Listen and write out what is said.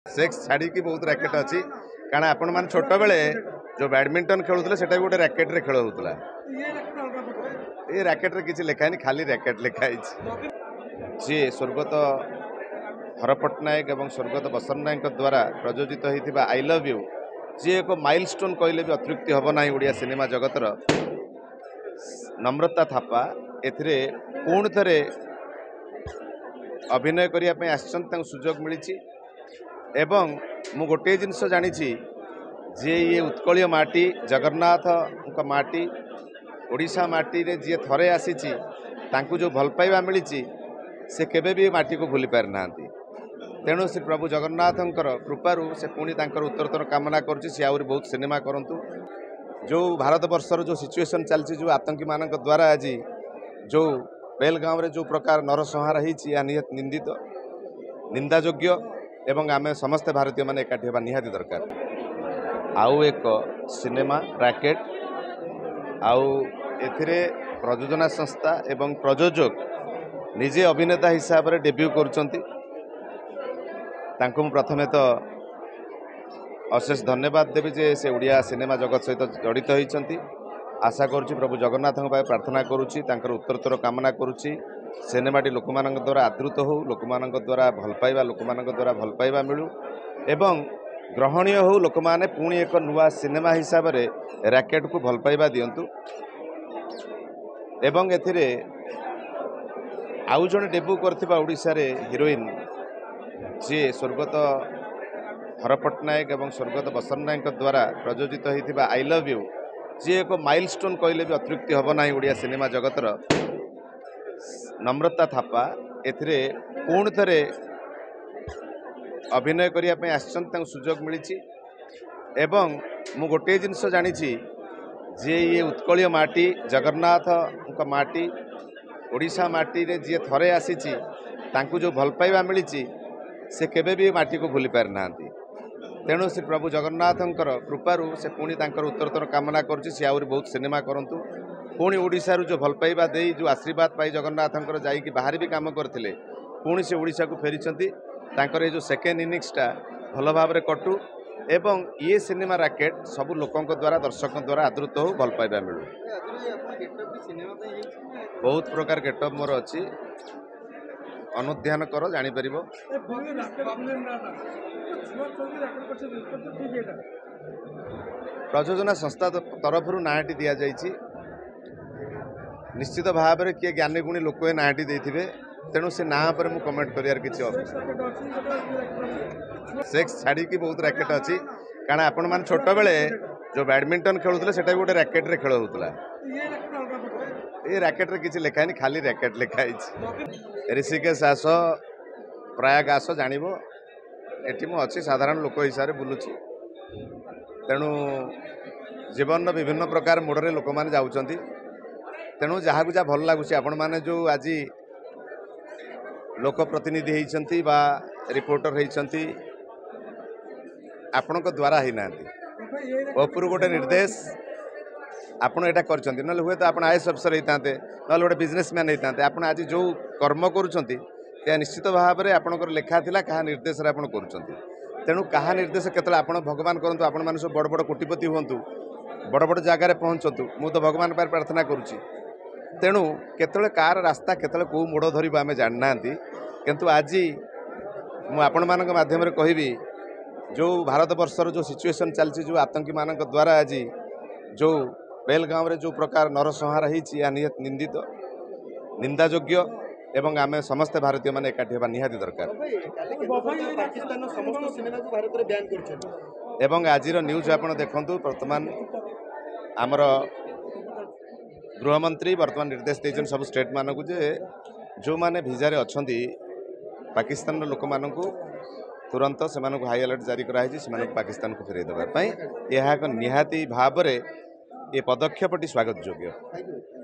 Sex छाड़ी बहुत racket अच्छी कारण आपण मैंने छोट बेले जो बैडमिंटन खेलुले से गोटे रैकेट रे खेल होता ये रैकेट रे किसी लिखाई खाली रैकेट लिखाई जी स्वर्गत हर पट्टनायक और स्वर्गत बसंत नायक द्वारा प्रयोजित होता आई लव यू जी एक माइलस्टोन कहले भी अतृप्ति हम ना ओडिया सिनेमा जगतर नम्रता थापा एथिरे पुणी थे अभिनय करने सुजोग मिली एवं मु गोटे जिनस जानी जे ये उत्कलीय माटी जगन्नाथ माटी ओडिशा माटी रे जी थरे आसी जो भल पाइबा मिली से केबे भी माटी को भूली पारि ना तेणु श्री प्रभु जगन्नाथंकर कृपारू से पुणी उत्तरोत्तर कामना कर बहुत सिनेमा करंतु जो भारत वर्षर जो सिचुएशन चलती जो आतंकी मान द्वारा आज जो बेलगांव रे जो प्रकार नरसंहार होती निंदित निंदायोग्य एवं आम समस्ते भारतीय मैंने एकाठी होगा निहाती दरकार आउ एक सिनेमा रैकेट आउ एथिरे प्रयोजना संस्था एवं प्रयोजक निजे अभिनेता हिसाब से डेब्यू करुँच प्रथमे तो अशेष धन्यवाद देवी जे से ओडिया सिनेमा जगत सहित जड़ित होती आशा करुँच प्रभु जगन्नाथ प्रार्थना करुँची उत्तरोत्तर कामना करुँची सिनेमाटी लोक द्वारा आदृत हो लोक द्वारा भल पाइबा लोक द्वारा भल पाइबा मिलू एवं ग्रहणीय हो लोक मैंने पुणी एक नुआ सिनेमा हिसाब से रैकेट को भल पाइबा दिंतु एवं एथिरे आउ जड़े डेब्यू करथिबा ओडिशा रे हिरोइन जी स्वर्गत हर पट्टनायक और स्वर्गत बसंत नायक द्वारा प्रयोजित होता आई लव यू जी एक माइलस्टोन कहले भी अतृप्ति हम ना ओडिया सिनेमा जगतर नम्रता थापा एथिरे पुणी थे अभिनय करने सुजोग मिली एवं मु गोटे जिनस जानी जे ये उत्कलीय माटी जगन्नाथ माटी ओडिशा माटी रे जी थरे आसी जो भल पाइबा मिली से केबे भी माटी को भूली पारि ना तेणु श्री प्रभु जगन्नाथंकर कृपारू से पुणी उत्तरोत्तर कामना कर बहुत सिनेमा करंतु पुणी ओडिशा जो भल पाइबा दे जो आशीर्वाद पाई जगन्नाथंकर जाइकी बाहर भी काम करते पुणी से ओडिशा को फेरी तांकर जो सेकेंड इनिंग्सटा भल भाव में कटू एवं ये सिनेमा रैकेट सबू लोकों द्वारा दर्शक द्वारा आदृत हो भल पाइबा मिलू बहुत प्रकार गेटअप मोर अच्छी अनुध्यान कर जापर प्रयोजना संस्था तरफ नाटी दि जाइए निश्चित भाव में किए ज्ञानी गुणी लोक नाटी देते तेणु से ना पर मु कमेंट करियार किछि सेक्स छाड़ी बहुत रैकेट अच्छी कारण आपण मैंने छोट बेले जो बैडमिंटन खेलुले से गोटे रैकेट रे खेल होता ये रैकेट रे किसी लिखाई खाली रैकेट लिखाई ऋषिकेश आस प्रयाग आस जानव एटी मु अच्छी साधारण लोक हिसाब से बुलूची तेणु जीवन विभिन्न प्रकार मोड़े लोक मैंने जाऊँच तेणु जहाँ को जहाँ भल लगुच आपण मैंने जो आज लोक प्रतिनिधि होती बा रिपोर्टर होती आपण द्वारा ही ना ओपुर गोटे निर्देश आपड़ यहाँ कर हुए तो आप आईएएस अफिसर होते ना गोटे बिजनेसमैन होते आप आज जो कर्म करुँच निश्चित भाव में आपंकर लेखा था क्या निर्देश आप तेणु क्या निर्देश केतले आप भगवान करूँ आपण मैंने सब बड़ बड़ कोटिपति हूँ बड़ बड़ जगार पहुँचतु मु तो भगवान पर प्रार्थना करुँची तेणु केतले कार रास्ता केतले को मोड़ धरब आम जाना किंतु आज मु आपण मानक माध्यम कहबी जो भारत वर्षर जो सिचुएशन चलती जो आतंकी मान द्वारा आज जो बेलगांव रे जो प्रकार नरसंहार होती निंदित निंदायोग्य एवं आम समस्ते भारतीय मैंने एकाठी होगा निहाती दरकार एवं आज न्यूज आप देखु बर्तमान आमर गृहमंत्री बर्तमान निर्देश देते सब स्टेट मानक जे जो माने भिजारे अच्छा पाकिस्तान लोक मानक तुरंत से हाई अलर्ट जारी कराई से पाकिस्तान को फेरई देवाई यह एक निहाती भाव में ये पदक्षेपटी स्वागत योग्य।